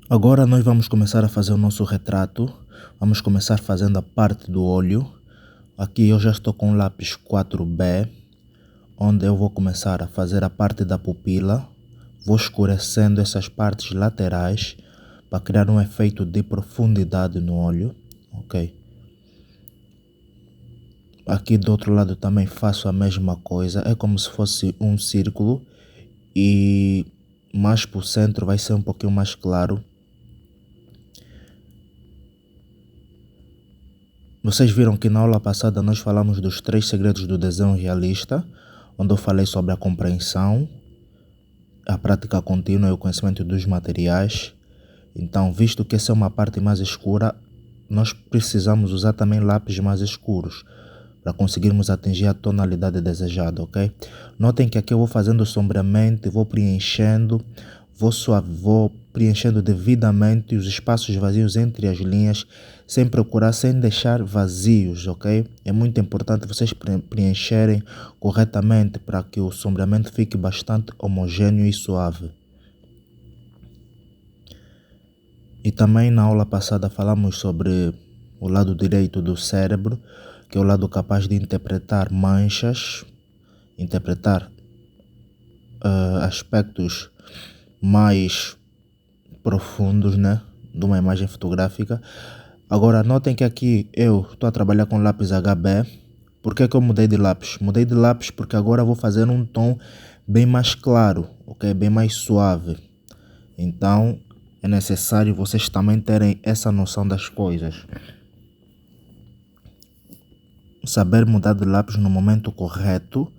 Agora nós vamos começar a fazer o nosso retrato. Vamos começar fazendo a parte do olho. Aqui eu já estou com o lápis 4B, onde eu vou começar a fazer a parte da pupila. Vou escurecendo essas partes laterais para criar um efeito de profundidade no olho, ok? Aqui do outro lado também faço a mesma coisa, é como se fosse um círculo e mais para o centro vai ser um pouquinho mais claro. Vocês viram que na aula passada nós falamos dos 3 segredos do desenho realista, onde eu falei sobre a compreensão, a prática contínua e o conhecimento dos materiais. Então, visto que essa é uma parte mais escura, nós precisamos usar também lápis mais escuros para conseguirmos atingir a tonalidade desejada, ok? Notem que aqui eu vou fazendo sombreamento, vou preenchendo, vou preenchendo devidamente os espaços vazios entre as linhas, sem deixar vazios, ok? É muito importante vocês preencherem corretamente para que o sombreamento fique bastante homogêneo e suave. E também na aula passada falamos sobre o lado direito do cérebro, que é o lado capaz de interpretar manchas, interpretar aspectos mais profundos, né, de uma imagem fotográfica. Agora notem que aqui eu estou a trabalhar com lápis HB. Por que eu mudei de lápis? Mudei de lápis porque agora vou fazer um tom bem mais claro, ok? Bem mais suave. Então é necessário vocês também terem essa noção das coisas. Saber mudar de lápis no momento correto,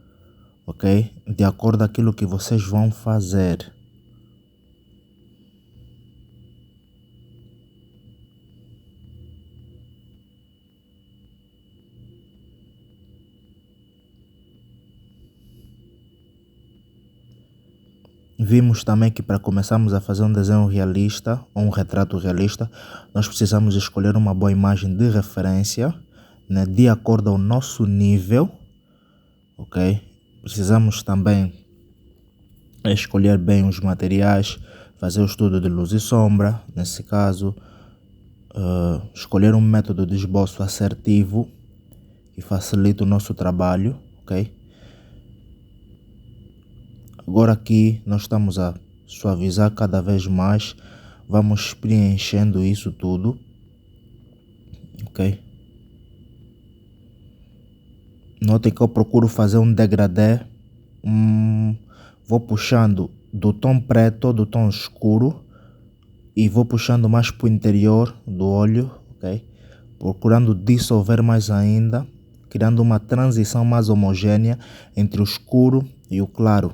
ok? De acordo com aquilo que vocês vão fazer. Vimos também que para começarmos a fazer um desenho realista ou um retrato realista, nós precisamos escolher uma boa imagem de referência, né, de acordo ao nosso nível, ok? Precisamos também escolher bem os materiais, fazer o estudo de luz e sombra, nesse caso, escolher um método de esboço assertivo que facilite o nosso trabalho, ok? Agora aqui nós estamos a suavizar cada vez mais, vamos preenchendo isso tudo, ok? Notem que eu procuro fazer um degradê, vou puxando do tom preto, do tom escuro e vou puxando mais para o interior do olho, ok? Procurando dissolver mais ainda, criando uma transição mais homogênea entre o escuro e o claro.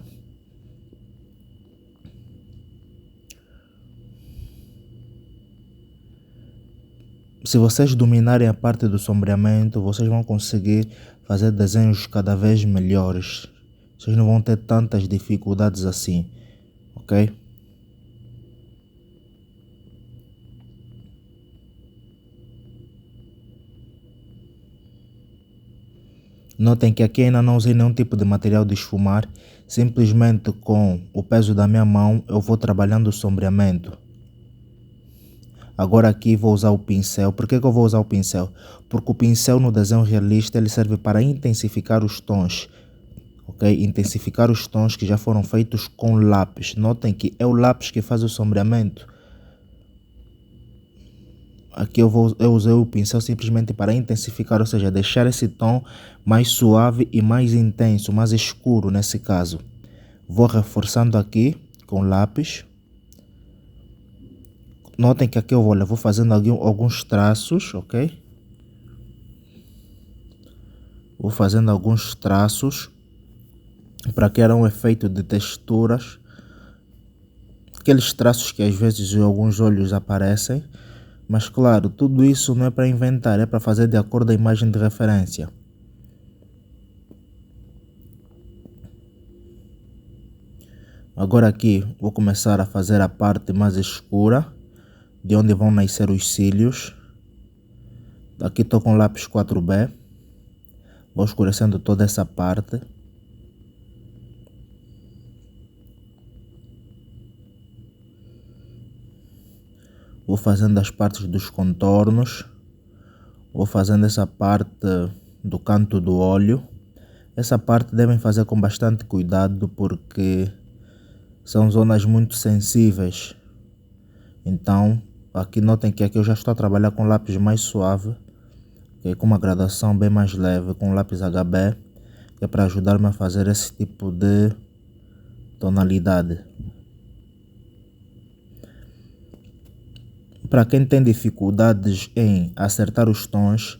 Se vocês dominarem a parte do sombreamento, vocês vão conseguir fazer desenhos cada vez melhores. Vocês não vão ter tantas dificuldades assim, ok? Notem que aqui ainda não usei nenhum tipo de material de esfumar, simplesmente com o peso da minha mão eu vou trabalhando o sombreamento. Agora aqui vou usar o pincel. Por que eu vou usar o pincel? Porque o pincel no desenho realista ele serve para intensificar os tons, ok? Intensificar os tons que já foram feitos com lápis. Notem que é o lápis que faz o sombreamento. Aqui eu usei o pincel simplesmente para intensificar, ou seja, deixar esse tom mais suave e mais intenso, mais escuro nesse caso. Vou reforçando aqui com lápis. Notem que aqui eu vou fazendo alguns traços, ok? Vou fazendo alguns traços para criar um efeito de texturas. Aqueles traços que às vezes em alguns olhos aparecem. Mas claro, tudo isso não é para inventar, é para fazer de acordo com a imagem de referência. Agora aqui vou começar a fazer a parte mais escura, de onde vão nascer os cílios. Aqui estou com o lápis 4B. Vou escurecendo toda essa parte. Vou fazendo as partes dos contornos, vou fazendo essa parte do canto do olho. Essa parte devem fazer com bastante cuidado porque são zonas muito sensíveis. Então, aqui notem que aqui eu já estou a trabalhar com lápis mais suave, com uma gradação bem mais leve, com lápis HB, que é para ajudar-me a fazer esse tipo de tonalidade. Para quem tem dificuldades em acertar os tons,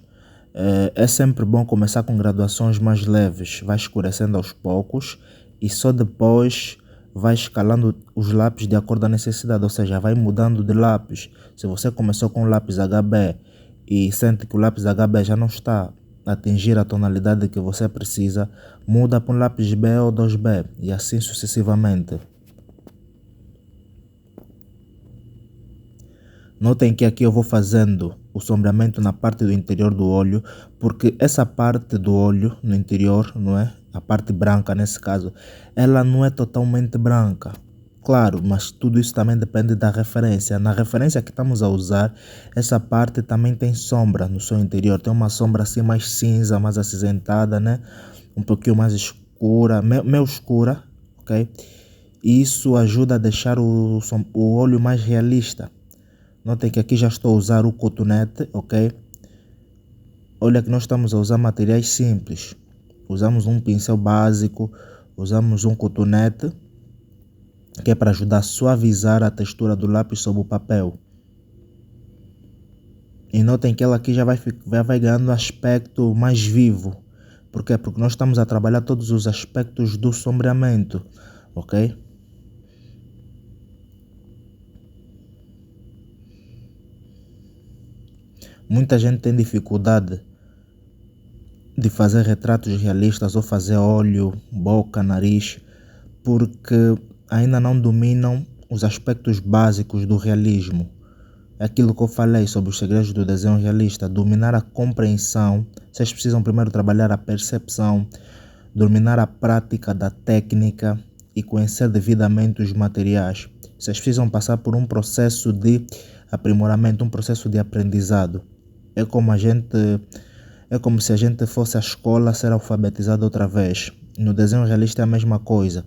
é sempre bom começar com graduações mais leves, vai escurecendo aos poucos e só depois vai escalando os lápis de acordo com a necessidade, ou seja, vai mudando de lápis. Se você começou com o lápis HB e sente que o lápis HB já não está a atingir a tonalidade que você precisa, muda para um lápis B ou 2B e assim sucessivamente. Notem que aqui eu vou fazendo o sombreamento na parte do interior do olho, porque essa parte do olho no interior, não é? A parte branca nesse caso, ela não é totalmente branca. Claro, mas tudo isso também depende da referência. Na referência que estamos a usar, essa parte também tem sombra no seu interior. Tem uma sombra assim mais cinza, mais acinzentada, né? Um pouquinho mais escura, meio escura, ok? E isso ajuda a deixar o olho mais realista. Notem que aqui já estou a usar o cotonete, ok? Olha que nós estamos a usar materiais simples. Usamos um pincel básico, usamos um cotonete, que é para ajudar a suavizar a textura do lápis sobre o papel. E notem que ela aqui já vai ganhando aspecto mais vivo. Por quê? Porque nós estamos a trabalhar todos os aspectos do sombreamento, ok? Muita gente tem dificuldade de fazer retratos realistas ou fazer olho, boca, nariz, porque ainda não dominam os aspectos básicos do realismo. É aquilo que eu falei sobre os segredos do desenho realista, dominar a compreensão. Vocês precisam primeiro trabalhar a percepção, dominar a prática da técnica e conhecer devidamente os materiais. Vocês precisam passar por um processo de aprimoramento, um processo de aprendizado. É como se a gente fosse à escola a ser alfabetizado outra vez. No desenho realista é a mesma coisa.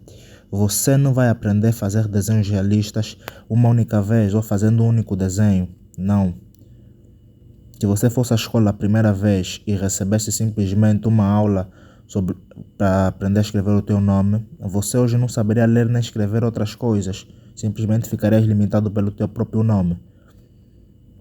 Você não vai aprender a fazer desenhos realistas uma única vez ou fazendo um único desenho. Não. Se você fosse à escola a primeira vez e recebesse simplesmente uma aula para aprender a escrever o teu nome, você hoje não saberia ler nem escrever outras coisas. Simplesmente ficarias limitado pelo teu próprio nome.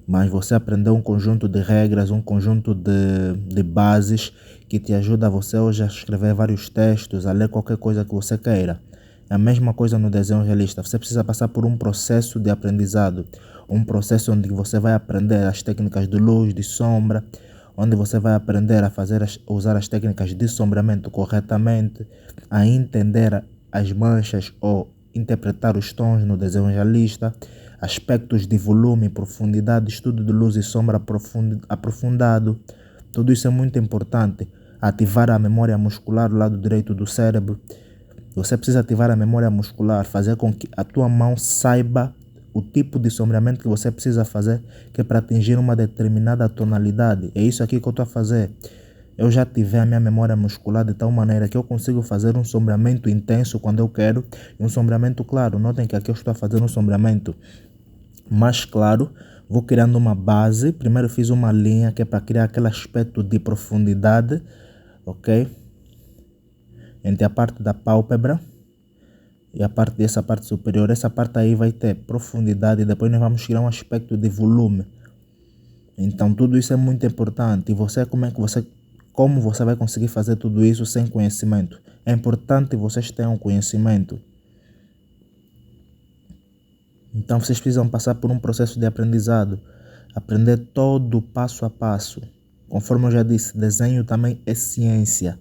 Mas você aprendeu um conjunto de regras, um conjunto de bases que te ajuda você hoje a escrever vários textos, a ler qualquer coisa que você queira. É a mesma coisa no desenho realista. Você precisa passar por um processo de aprendizado, um processo onde você vai aprender as técnicas de luz, de sombra, onde você vai aprender a usar as técnicas de sombreamento corretamente, a entender as manchas ou interpretar os tons no desenho realista, aspectos de volume, profundidade, estudo de luz e sombra aprofundado. Tudo isso é muito importante. Ativar a memória muscular do lado direito do cérebro. Você precisa ativar a memória muscular, fazer com que a tua mão saiba o tipo de sombreamento que você precisa fazer, que é para atingir uma determinada tonalidade. É isso aqui que eu estou a fazer. Eu já ativei a minha memória muscular de tal maneira que eu consigo fazer um sombreamento intenso quando eu quero e um sombreamento claro. Notem que aqui eu estou a fazer um sombreamento mais claro. Vou criando uma base. Primeiro fiz uma linha que é para criar aquele aspecto de profundidade, ok? Entre a parte da pálpebra e a parte dessa parte superior. Essa parte aí vai ter profundidade e depois nós vamos criar um aspecto de volume. Então tudo isso é muito importante. E como você vai conseguir fazer tudo isso sem conhecimento? É importante vocês tenham conhecimento. Então vocês precisam passar por um processo de aprendizado. Aprender todo passo a passo. Conforme eu já disse, desenho também é ciência.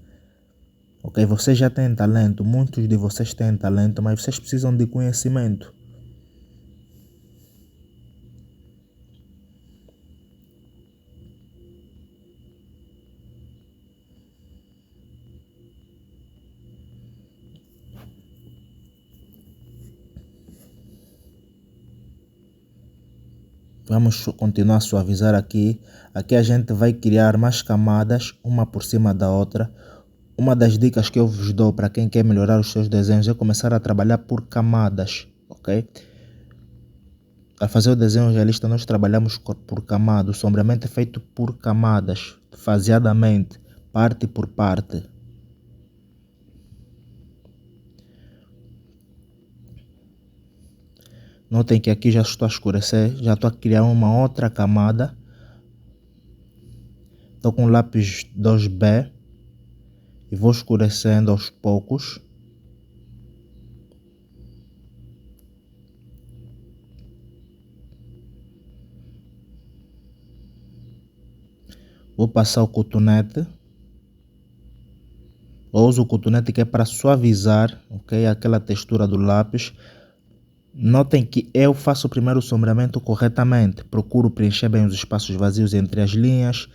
Ok? Vocês já têm talento, muitos de vocês têm talento, mas vocês precisam de conhecimento. Vamos continuar a suavizar aqui. Aqui a gente vai criar mais camadas, uma por cima da outra. Uma das dicas que eu vos dou para quem quer melhorar os seus desenhos é começar a trabalhar por camadas, ok? Ao fazer o desenho realista, nós trabalhamos por camadas. O sombreamento é feito por camadas, faseadamente, parte por parte. Notem que aqui já estou a escurecer, já estou a criar uma outra camada. Estou com o lápis 2B e vou escurecendo aos poucos. Vou passar o cotonete. Eu uso o cotonete que é para suavizar, ok, aquela textura do lápis. Notem que eu faço primeiro o sombreamento corretamente. Procuro preencher bem os espaços vazios entre as linhas.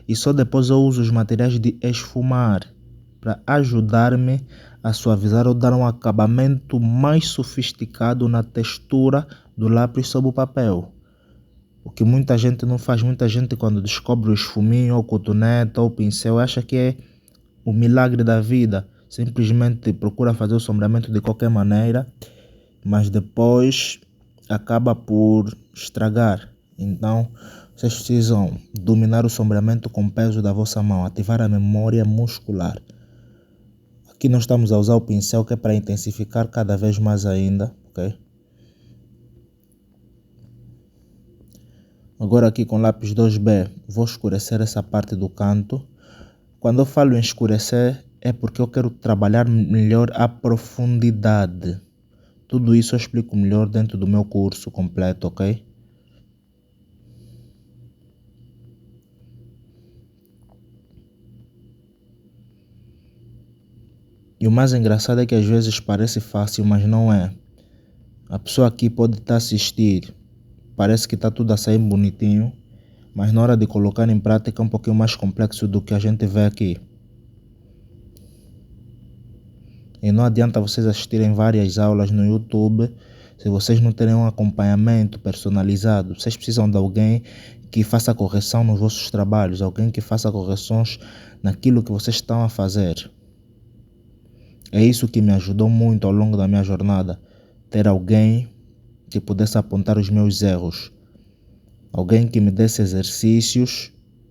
E só depois eu uso os materiais de esfumar para ajudar-me a suavizar ou dar um acabamento mais sofisticado na textura do lápis sobre o papel. O que muita gente não faz, muita gente quando descobre o esfuminho, ou o cotonete, ou o pincel, acha que é o milagre da vida. Simplesmente procura fazer o sombreamento de qualquer maneira, mas depois acaba por estragar. Então, vocês precisam dominar o sombreamento com o peso da vossa mão, ativar a memória muscular. Aqui nós estamos a usar o pincel que é para intensificar cada vez mais ainda, ok? Agora aqui com lápis 2B vou escurecer essa parte do canto. Quando eu falo em escurecer é porque eu quero trabalhar melhor a profundidade. Tudo isso eu explico melhor dentro do meu curso completo, ok? E o mais engraçado é que às vezes parece fácil, mas não é. A pessoa aqui pode estar a assistir, parece que está tudo a sair bonitinho, mas na hora de colocar em prática é um pouquinho mais complexo do que a gente vê aqui. E não adianta vocês assistirem várias aulas no YouTube se vocês não terem um acompanhamento personalizado. Vocês precisam de alguém que faça correção nos vossos trabalhos, alguém que faça correções naquilo que vocês estão a fazer. É isso que me ajudou muito ao longo da minha jornada, ter alguém que pudesse apontar os meus erros, alguém que me desse exercícios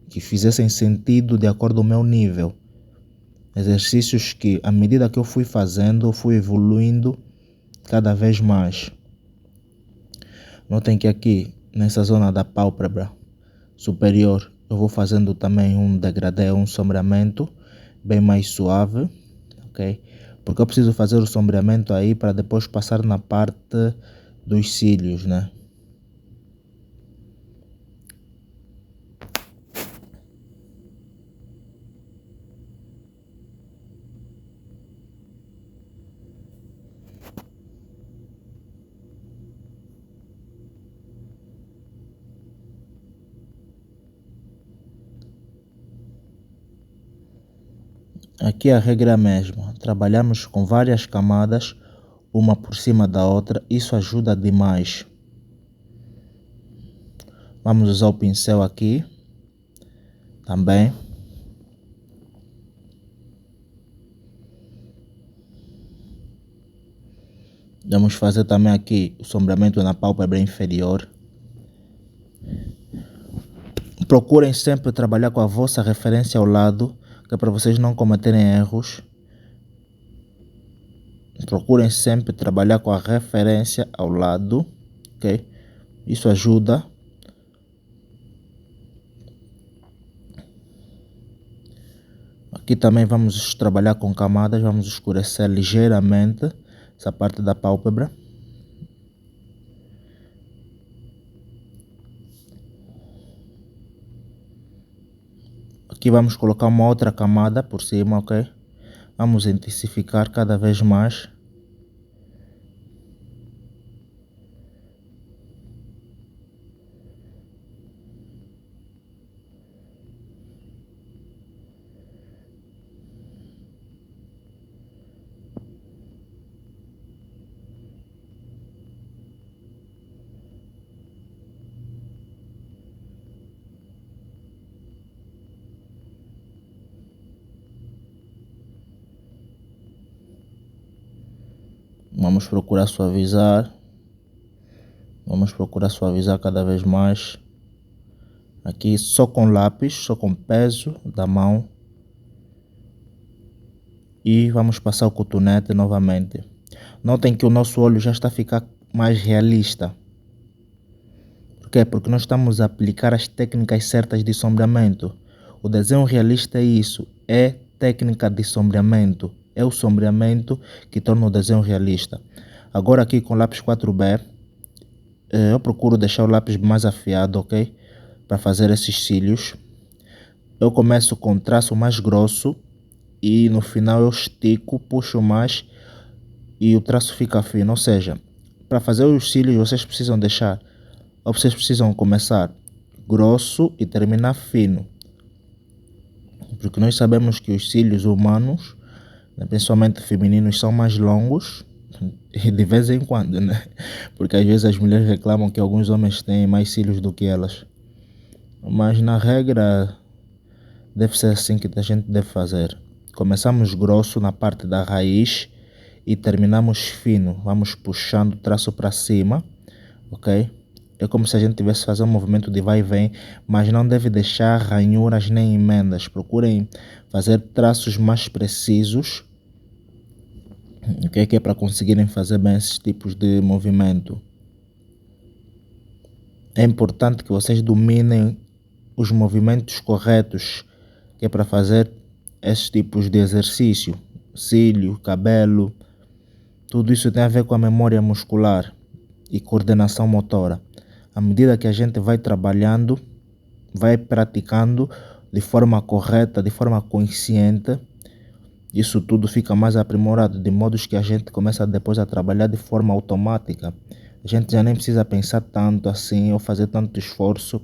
que fizessem sentido de acordo com o meu nível, exercícios que, à medida que eu fui fazendo, eu fui evoluindo cada vez mais. Notem que aqui, nessa zona da pálpebra superior, eu vou fazendo também um degradê, um sombreamento bem mais suave, ok? Porque eu preciso fazer o sombreamento aí para depois passar na parte dos cílios, né? Aqui a regra é a mesma, trabalhamos com várias camadas, uma por cima da outra, isso ajuda demais. Vamos usar o pincel aqui, também. Vamos fazer também aqui o sombreamento na pálpebra inferior. Procurem sempre trabalhar com a vossa referência ao lado, que é para vocês não cometerem erros. Procurem sempre trabalhar com a referência ao lado, ok? Isso ajuda. Aqui também vamos trabalhar com camadas, vamos escurecer ligeiramente essa parte da pálpebra. Aqui vamos colocar uma outra camada por cima, ok? Vamos intensificar cada vez mais. Vamos procurar suavizar. Vamos procurar suavizar cada vez mais. Aqui só com lápis, só com peso da mão. E vamos passar o cotonete novamente. Notem que o nosso olho já está a ficar mais realista. Por quê? Porque nós estamos a aplicar as técnicas certas de sombreamento. O desenho realista é isso, é técnica de sombreamento. É o sombreamento que torna o desenho realista. Agora aqui com o lápis 4B, eu procuro deixar o lápis mais afiado, ok? Para fazer esses cílios. Eu começo com um traço mais grosso e no final eu estico, puxo mais e o traço fica fino. Ou seja, para fazer os cílios vocês precisam deixar, ou vocês precisam começar grosso e terminar fino. Porque nós sabemos que os cílios humanos, né, principalmente femininos, são mais longos. E de vez em quando, né? Porque às vezes as mulheres reclamam que alguns homens têm mais cílios do que elas. Mas na regra deve ser assim que a gente deve fazer. Começamos grosso na parte da raiz e terminamos fino. Vamos puxando o traço para cima, ok? É como se a gente tivesse fazer um movimento de vai e vem, mas não deve deixar ranhuras nem emendas. Procurem fazer traços mais precisos, que é para conseguirem fazer bem esses tipos de movimento. É importante que vocês dominem os movimentos corretos, que é para fazer esses tipos de exercício. Cílio, cabelo, tudo isso tem a ver com a memória muscular e coordenação motora. À medida que a gente vai trabalhando, vai praticando de forma correta, de forma consciente, isso tudo fica mais aprimorado, de modo que a gente começa depois a trabalhar de forma automática. A gente já nem precisa pensar tanto assim ou fazer tanto esforço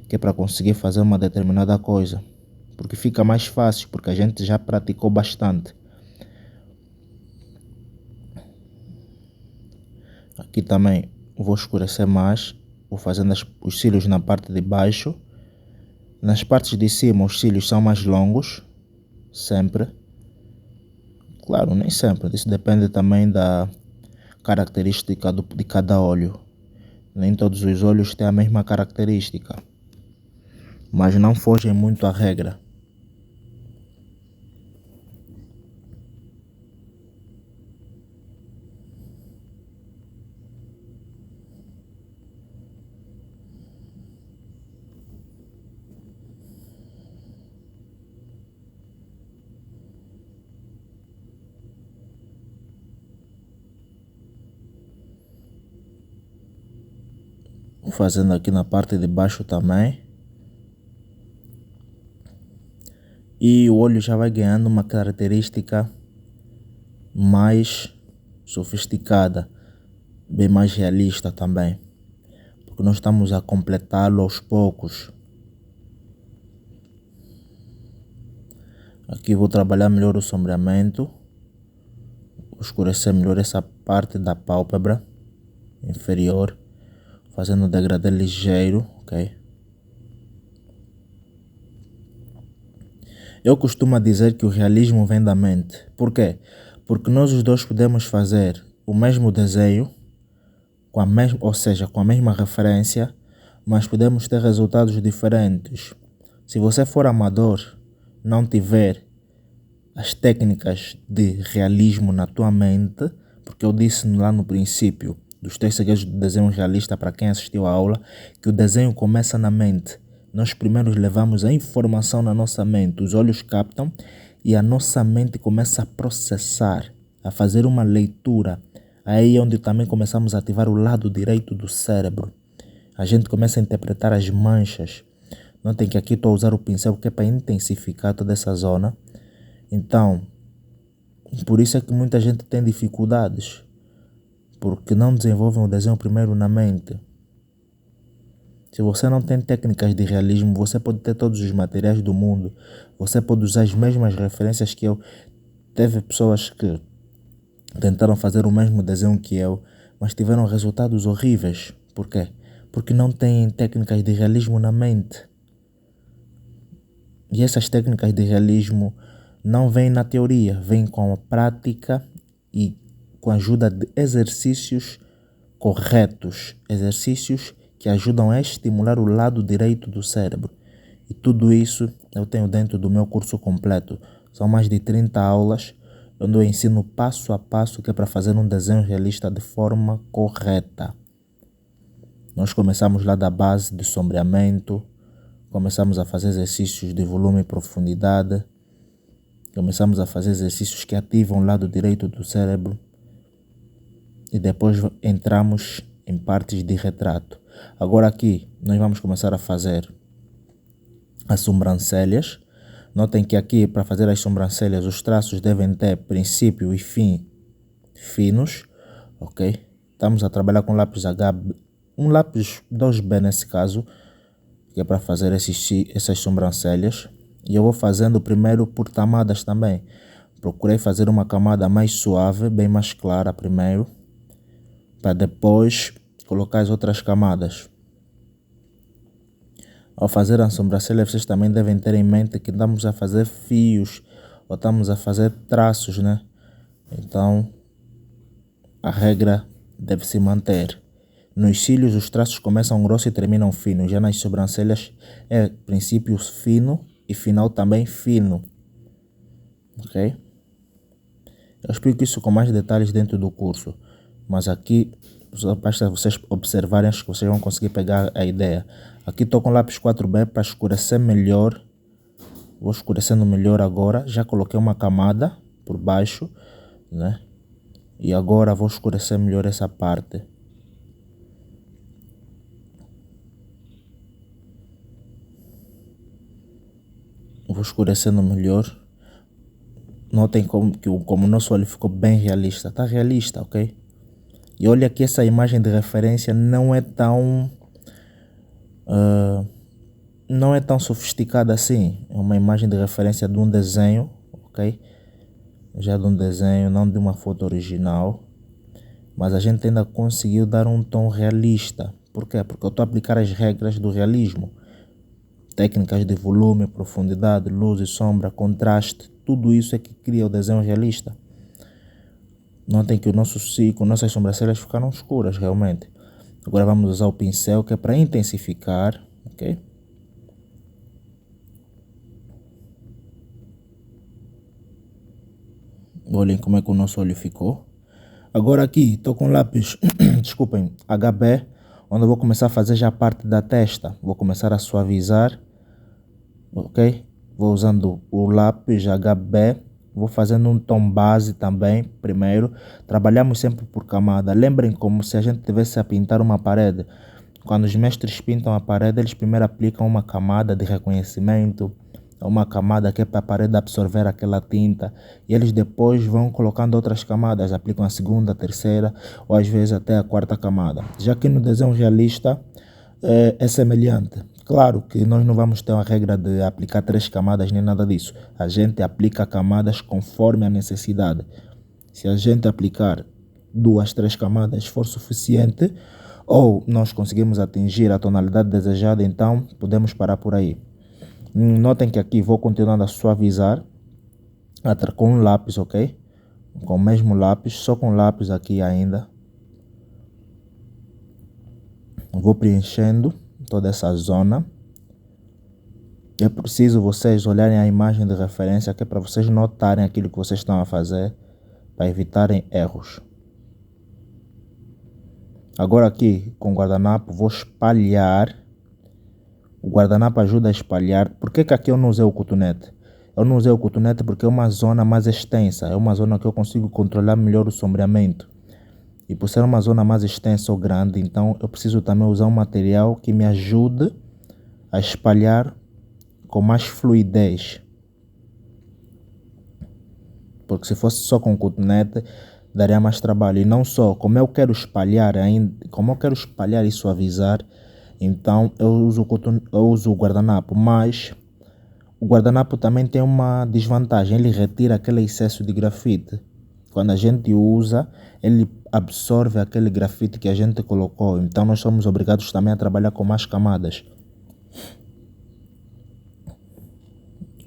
que é para conseguir fazer uma determinada coisa. Porque fica mais fácil, porque a gente já praticou bastante. Aqui também vou escurecer mais, vou fazendo os cílios na parte de baixo. Nas partes de cima os cílios são mais longos, sempre. Claro, nem sempre, isso depende também da característica de cada olho. Nem todos os olhos têm a mesma característica, mas não fogem muito à regra. Vou fazendo aqui na parte de baixo também. E o olho já vai ganhando uma característica mais sofisticada, bem mais realista também. Porque nós estamos a completá-lo aos poucos. Aqui vou trabalhar melhor o sombreamento. Vou escurecer melhor essa parte da pálpebra inferior, fazendo um degradê ligeiro, ok? Eu costumo dizer que o realismo vem da mente. Por quê? Porque nós os dois podemos fazer o mesmo desenho, ou seja, com a mesma referência, mas podemos ter resultados diferentes. Se você for amador, não tiver as técnicas de realismo na tua mente, porque eu disse lá no princípio dos 3 segredos do desenho realista, para quem assistiu à aula, que o desenho começa na mente. Nós primeiro levamos a informação na nossa mente, os olhos captam e a nossa mente começa a processar, a fazer uma leitura. Aí é onde também começamos a ativar o lado direito do cérebro. A gente começa a interpretar as manchas. Notem que aqui estou a usar o pincel que é para intensificar toda essa zona. Então, por isso é que muita gente tem dificuldades, porque não desenvolvem o desenho primeiro na mente. Se você não tem técnicas de realismo, você pode ter todos os materiais do mundo, você pode usar as mesmas referências que eu. Teve pessoas que tentaram fazer o mesmo desenho que eu, mas tiveram resultados horríveis. Por quê? Porque não têm técnicas de realismo na mente. E essas técnicas de realismo não vêm na teoria, vêm com a prática e com a ajuda de exercícios corretos, exercícios que ajudam a estimular o lado direito do cérebro. E tudo isso eu tenho dentro do meu curso completo. São mais de 30 aulas, onde eu ensino passo a passo que é para fazer um desenho realista de forma correta. Nós começamos lá da base de sombreamento, começamos a fazer exercícios de volume e profundidade, começamos a fazer exercícios que ativam o lado direito do cérebro e depois entramos em partes de retrato. Agora aqui nós vamos começar a fazer as sobrancelhas. Notem que aqui, para fazer as sobrancelhas, os traços devem ter princípio e fim finos, ok? Estamos a trabalhar com lápis HB, um lápis 2B nesse caso, que é para fazer essas sobrancelhas. E eu vou fazendo primeiro por camadas também. Procurei fazer uma camada mais suave, bem mais clara primeiro, para depois colocar as outras camadas. Ao fazer a sobrancelha, vocês também devem ter em mente que estamos a fazer fios ou estamos a fazer traços, né? Então, a regra deve se manter. Nos cílios, os traços começam grossos e terminam finos. Já nas sobrancelhas, é princípio fino e final também fino. Ok? Eu explico isso com mais detalhes dentro do curso, mas aqui basta vocês observarem, acho que vocês vão conseguir pegar a ideia. Aqui estou com lápis 4B para escurecer melhor. Vou escurecendo melhor agora. Já coloquei uma camada por baixo, né? E agora vou escurecer melhor essa parte. Vou escurecendo melhor. Notem como o nosso olho ficou bem realista. Está realista, ok? E olha que essa imagem de referência não é tão sofisticada assim. É uma imagem de referência de um desenho, ok? Já de um desenho, não de uma foto original. Mas a gente ainda conseguiu dar um tom realista. Por quê? Porque eu estou a aplicar as regras do realismo. Técnicas de volume, profundidade, luz e sombra, contraste. Tudo isso é que cria o desenho realista. Notem que o nosso ciclo, nossas sobrancelhas ficaram escuras realmente. Agora vamos usar o pincel, que é para intensificar, ok? Olhem como é que o nosso olho ficou. Agora aqui, estou com lápis, desculpem, HB, onde eu vou começar a fazer já a parte da testa. Vou começar a suavizar, ok? Vou usando o lápis HB. Vou fazendo um tom base também, primeiro. Trabalhamos sempre por camada. Lembrem como se a gente tivesse a pintar uma parede. Quando os mestres pintam a parede, eles primeiro aplicam uma camada de reconhecimento, uma camada que é para a parede absorver aquela tinta. E eles depois vão colocando outras camadas, aplicam a segunda, a terceira, ou às vezes até a quarta camada. Já que no desenho realista é semelhante. Claro que nós não vamos ter uma regra de aplicar 3 camadas nem nada disso. A gente aplica camadas conforme a necessidade. Se a gente aplicar 2, 3 camadas for suficiente, ou nós conseguimos atingir a tonalidade desejada, então podemos parar por aí. Notem que aqui vou continuando a suavizar com um lápis, ok? Com o mesmo lápis, só com lápis aqui ainda. Vou preenchendo toda essa zona. É preciso vocês olharem a imagem de referência, que é para vocês notarem aquilo que vocês estão a fazer, para evitarem erros. Agora aqui com o guardanapo vou espalhar. O guardanapo ajuda a espalhar. Por que aqui eu não usei o cotonete? Eu não usei o cotonete porque é uma zona mais extensa. É uma zona que eu consigo controlar melhor o sombreamento. E por ser uma zona mais extensa ou grande, então eu preciso também usar um material que me ajude a espalhar com mais fluidez. Porque se fosse só com cotonete, daria mais trabalho. E não só, como eu quero espalhar e suavizar, então eu uso o guardanapo. Mas o guardanapo também tem uma desvantagem, ele retira aquele excesso de grafite. Quando a gente usa, ele absorve aquele grafite que a gente colocou. Então nós somos obrigados também a trabalhar com mais camadas.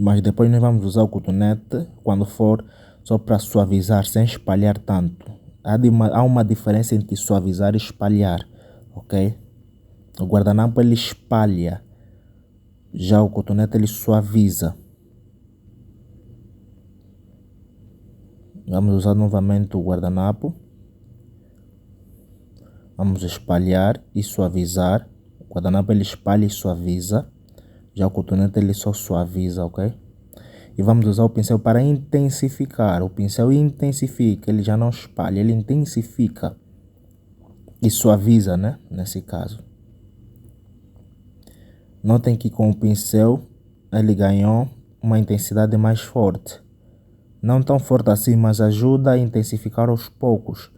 Mas depois nós vamos usar o cotonete quando for só para suavizar, sem espalhar tanto. há uma diferença entre suavizar e espalhar, ok? O guardanapo ele espalha, já o cotonete ele suaviza. Vamos usar novamente o guardanapo. Vamos espalhar e suavizar. O guardanapo ele espalha e suaviza, já o cotonete ele só suaviza, ok? E vamos usar o pincel para intensificar. O pincel intensifica, ele já não espalha, ele intensifica e suaviza, né? Nesse caso. Notem que com o pincel ele ganhou uma intensidade mais forte. Não tão forte assim, mas ajuda a intensificar aos poucos.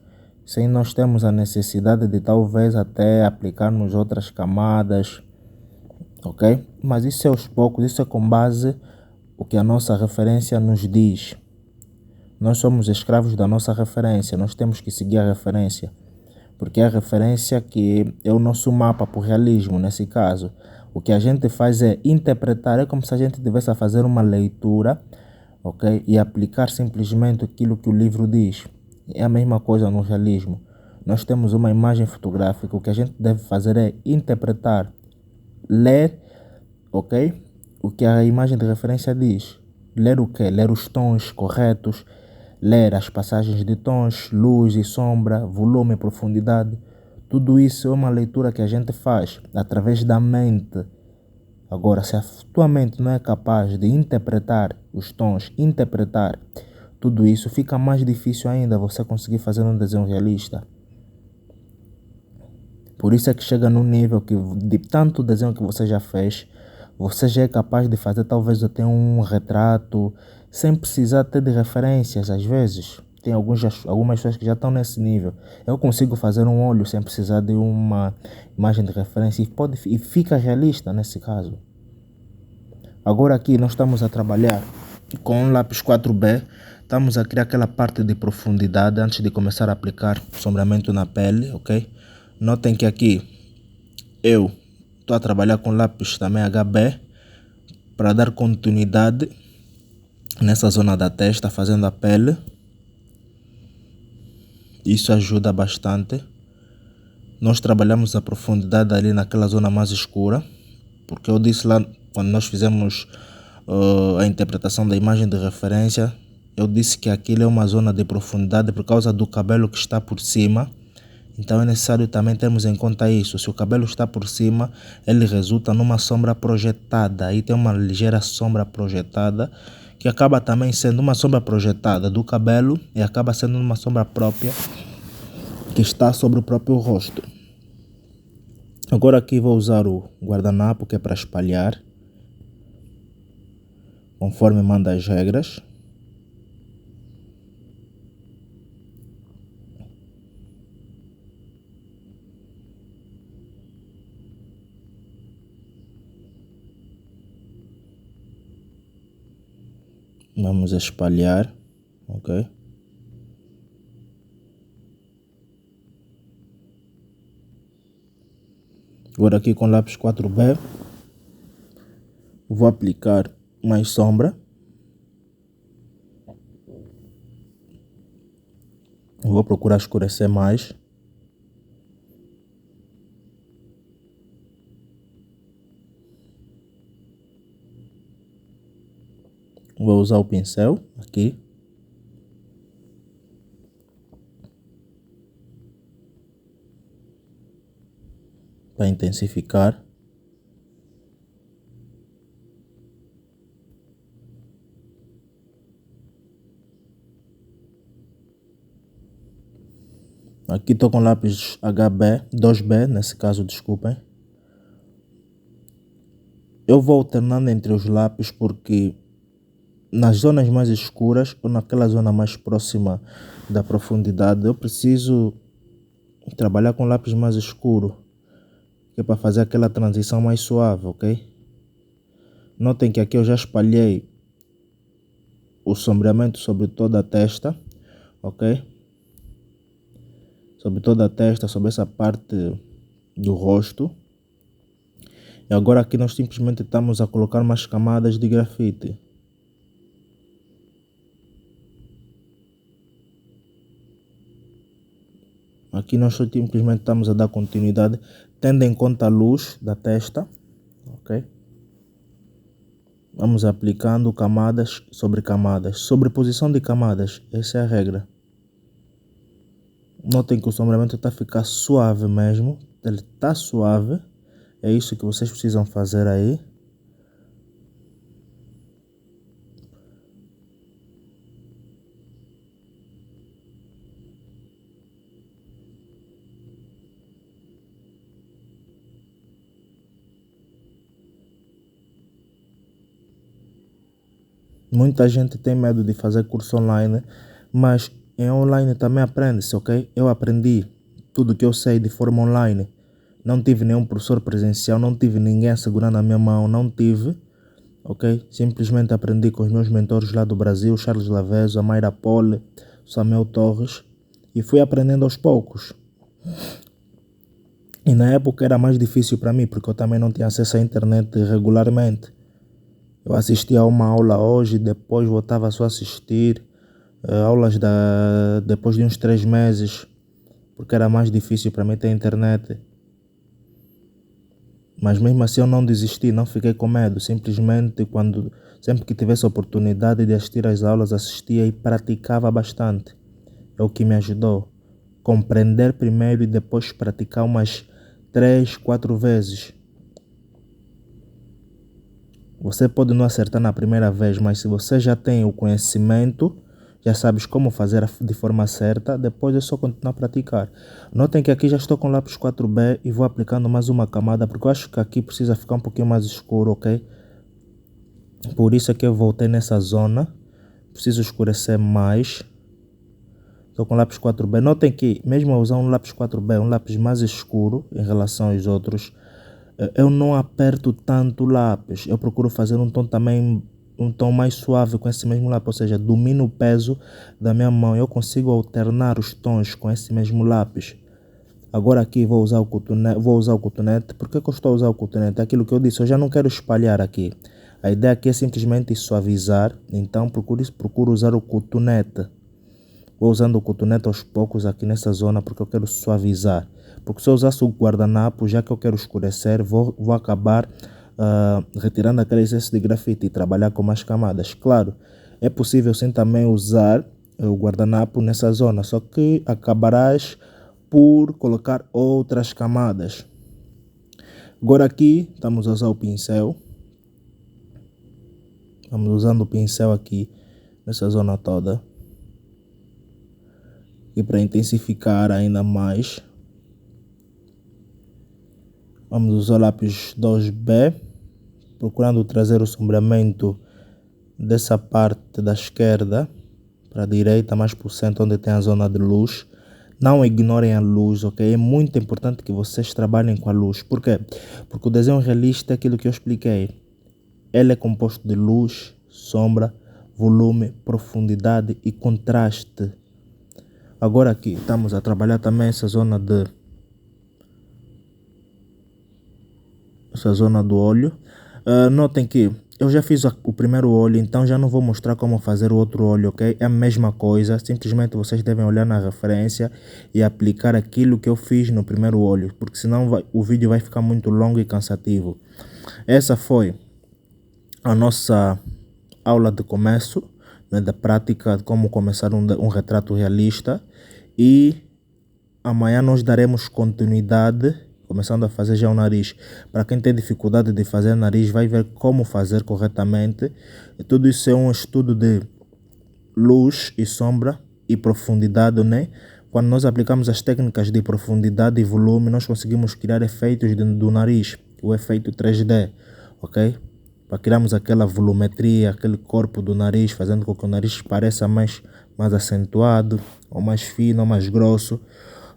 Sem nós termos a necessidade de talvez até aplicarmos outras camadas, ok? Mas isso é aos poucos, isso é com base o que a nossa referência nos diz. Nós somos escravos da nossa referência, nós temos que seguir a referência. Porque é a referência que é o nosso mapa para o realismo, nesse caso. O que a gente faz é interpretar, é como se a gente tivesse a fazer uma leitura, ok? E aplicar simplesmente aquilo que o livro diz. É a mesma coisa no realismo. Nós temos uma imagem fotográfica, o que a gente deve fazer é interpretar, ler, ok? O que a imagem de referência diz. Ler o quê? Ler os tons corretos, ler as passagens de tons, luz e sombra, volume e profundidade. Tudo isso é uma leitura que a gente faz através da mente. Agora, se a tua mente não é capaz de interpretar os tons, interpretar tudo isso, fica mais difícil ainda você conseguir fazer um desenho realista. Por isso é que chega num nível que de tanto desenho que você já fez, você já é capaz de fazer talvez até um retrato, sem precisar ter de referências às vezes. Tem algumas pessoas que já estão nesse nível. Eu consigo fazer um olho sem precisar de uma imagem de referência e fica realista nesse caso. Agora aqui nós estamos a trabalhar com um lápis 4B. Estamos a criar aquela parte de profundidade antes de começar a aplicar sombreamento na pele, ok? Notem que aqui eu estou a trabalhar com lápis também HB para dar continuidade nessa zona da testa, fazendo a pele. Isso ajuda bastante. Nós trabalhamos a profundidade ali naquela zona mais escura, porque eu disse lá, quando nós fizemos a interpretação da imagem de referência, eu disse que aquilo é uma zona de profundidade por causa do cabelo que está por cima. Então é necessário também termos em conta isso. Se o cabelo está por cima, ele resulta numa sombra projetada. Aí tem uma ligeira sombra projetada, que acaba também sendo uma sombra projetada do cabelo e acaba sendo uma sombra própria que está sobre o próprio rosto. Agora aqui vou usar o guardanapo, que é para espalhar, conforme manda as regras. Vamos espalhar, ok? Agora aqui com lápis 4B, vou aplicar mais sombra. Vou procurar escurecer mais. Vou usar o pincel aqui. Para intensificar. Aqui estou com lápis HB, 2B nesse caso, desculpem. Eu vou alternando entre os lápis porque nas zonas mais escuras ou naquela zona mais próxima da profundidade eu preciso trabalhar com lápis mais escuro, que é para fazer aquela transição mais suave, ok? Notem que aqui eu já espalhei o sombreamento sobre toda a testa, ok? Sobre toda a testa, sobre essa parte do rosto. E agora aqui nós simplesmente estamos a colocar umas camadas de grafite. Aqui nós só simplesmente estamos a dar continuidade, tendo em conta a luz da testa, ok? Vamos aplicando camadas sobre camadas. Sobreposição de camadas, essa é a regra. Notem que o sombreamento está a ficar suave mesmo. Ele está suave. É isso que vocês precisam fazer aí. Muita gente tem medo de fazer curso online, mas em online também aprende-se, ok? Eu aprendi tudo que eu sei de forma online. Não tive nenhum professor presencial, não tive ninguém segurando a minha mão, não tive, ok? Simplesmente aprendi com os meus mentores lá do Brasil, Charles Laveso, a Mayra Pole, Samuel Torres, e fui aprendendo aos poucos. E na época era mais difícil para mim, porque eu também não tinha acesso à internet regularmente. Eu assistia a uma aula hoje, depois voltava só a assistir aulas depois de uns 3 meses, porque era mais difícil para mim ter internet. Mas mesmo assim eu não desisti, não fiquei com medo. Simplesmente sempre que tivesse a oportunidade de assistir às aulas, assistia e praticava bastante. É o que me ajudou. Compreender primeiro e depois praticar umas 3, 4 vezes. Você pode não acertar na primeira vez, mas se você já tem o conhecimento, já sabes como fazer de forma certa, depois é só continuar a praticar. Notem que aqui já estou com lápis 4B e vou aplicando mais uma camada, porque eu acho que aqui precisa ficar um pouquinho mais escuro, ok? Por isso é que eu voltei nessa zona. Preciso escurecer mais. Estou com lápis 4B. Notem que mesmo a usar um lápis 4B, um lápis mais escuro em relação aos outros, eu não aperto tanto o lápis. Eu procuro fazer um tom mais suave com esse mesmo lápis, ou seja, domino o peso da minha mão. Eu consigo alternar os tons com esse mesmo lápis. Agora aqui vou usar o cotonete. Por que eu estou a usar o cotonete? É aquilo que eu disse, eu já não quero espalhar aqui. A ideia aqui é simplesmente suavizar, então procuro usar o cotonete. Vou usando o cotonete aos poucos aqui nessa zona porque eu quero suavizar. Porque se eu usasse o guardanapo, já que eu quero escurecer, vou acabar retirando aquele excesso de grafite e trabalhar com mais camadas. Claro, é possível sim também usar o guardanapo nessa zona, só que acabarás por colocar outras camadas. Agora aqui estamos a usar o pincel. Estamos usando o pincel aqui nessa zona toda. E para intensificar ainda mais, vamos usar o lápis 2B, procurando trazer o sombreamento dessa parte da esquerda para a direita, mais para o centro, onde tem a zona de luz. Não ignorem a luz, ok? É muito importante que vocês trabalhem com a luz. Por quê? Porque o desenho realista é aquilo que eu expliquei. Ele é composto de luz, sombra, volume, profundidade e contraste. Agora aqui estamos a trabalhar também essa zona do olho. Notem que eu já fiz o primeiro olho, então já não vou mostrar como fazer o outro olho, ok? É a mesma coisa, simplesmente vocês devem olhar na referência e aplicar aquilo que eu fiz no primeiro olho, porque senão o vídeo vai ficar muito longo e cansativo. Essa foi a nossa aula de começo, né, da prática de como começar um retrato realista, e amanhã nós daremos continuidade, começando a fazer já o nariz. Para quem tem dificuldade de fazer nariz, vai ver como fazer corretamente. E tudo isso é um estudo de luz e sombra e profundidade, né? Quando nós aplicamos as técnicas de profundidade e volume, nós conseguimos criar efeitos do nariz, o efeito 3D, ok? Para criarmos aquela volumetria, aquele corpo do nariz, fazendo com que o nariz pareça mais acentuado, ou mais fino, ou mais grosso.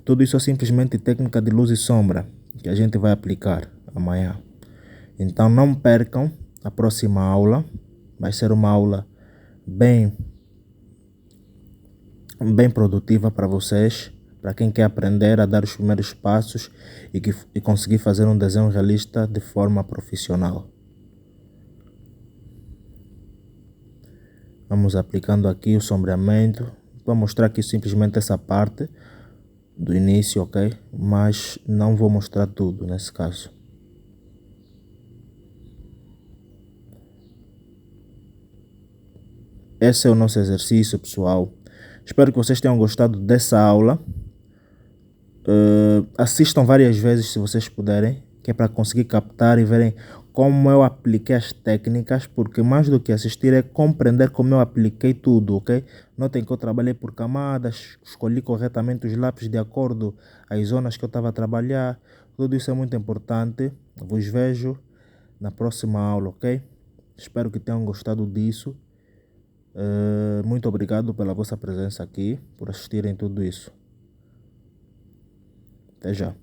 Tudo isso é simplesmente técnica de luz e sombra que a gente vai aplicar amanhã. Então não percam a próxima aula. Vai ser uma aula bem produtiva para vocês, para quem quer aprender a dar os primeiros passos e conseguir fazer um desenho realista de forma profissional. Vamos aplicando aqui o sombreamento. Vou mostrar aqui simplesmente essa parte. do início, ok? Mas não vou mostrar tudo nesse caso. Esse é o nosso exercício, pessoal. Espero que vocês tenham gostado dessa aula. Assistam várias vezes se vocês puderem, que é para conseguir captar e verem como eu apliquei as técnicas, porque mais do que assistir é compreender como eu apliquei tudo, ok? Notem que eu trabalhei por camadas, escolhi corretamente os lápis de acordo às zonas que eu estava a trabalhar. Tudo isso é muito importante. Vos vejo na próxima aula, ok? Espero que tenham gostado disso. Muito obrigado pela vossa presença aqui, por assistirem tudo isso. Até já.